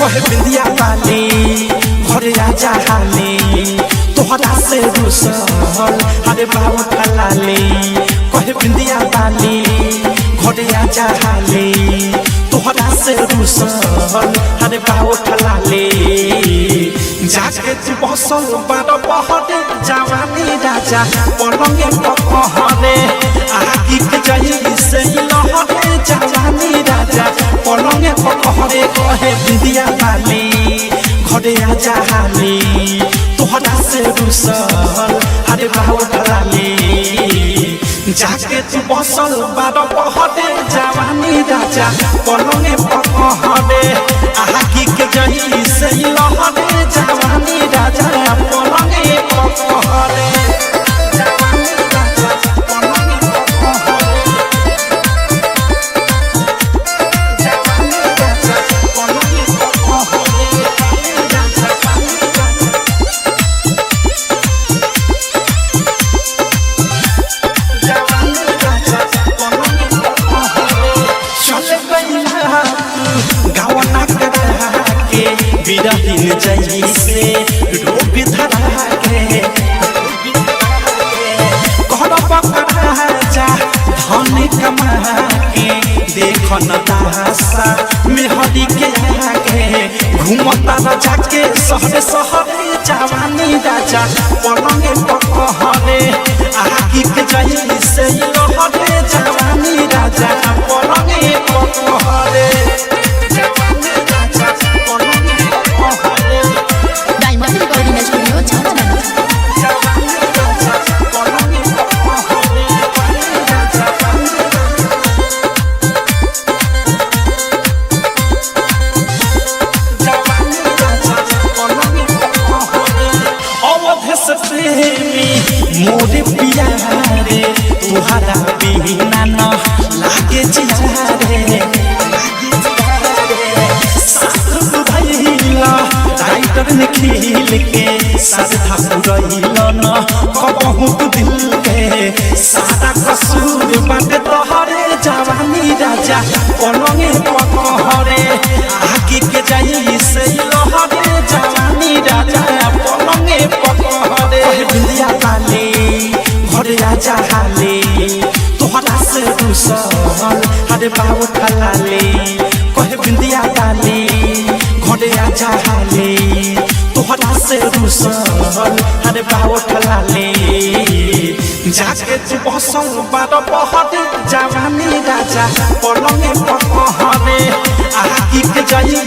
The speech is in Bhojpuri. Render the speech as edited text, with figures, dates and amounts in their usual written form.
कहे बिंदिया वाली घरे आजा हाली तोहरा से रुसल हरे बाबू खलाली कहे बिंदिया वाली घरे आजा हाली तोहरा से रुसल हरे बाबू खलाली जाके तू बसल बार बहरे जवानी राजा पलंगे पकहरे आगी के जाई से लहरे जवानी राजा पलंगे पकहरे कहे बिंदिया वाली घरे आजा हाली तोहरा से रुसल हरे बाबू खलाली जाके तू बसल बार बहरे जवानी राजा पलंगे पकहरे आगी के जाई से लहरे जवानी राजा पलंगे पकहरे बिरहिन जैसे रोग धरा के घर पकड़ा जा धन कमा के देख न दासा मेहदी के आगे घूमता राजा के शहर शहरे जवानी राजा पलंगे पकहरे आगी के जैसे लहरे जवानी राजा पलंगे पकहरे मोरे प्यारे तुहरा बिना न लागे जियारे साथ भइला राइटर ने खिल के साधा पुरैला न कबहू दिल के सादा कसूर बाटे तोहरे जवानी राजा पलंगे पकहरे आगे के जाई से लहरे जवानी राजा पलंगे पकहरे बिंदिया वाली घरे आजा हाली तोहरा से रुसल हरे बाबू खलाली कहे बिंदिया वाली घरे आजा हाली तोहरा से रुसल हरे बाबू खलाली जाके तू बसल बार बहरे जवानी राजा पलंगे पकहरे आगी के जाई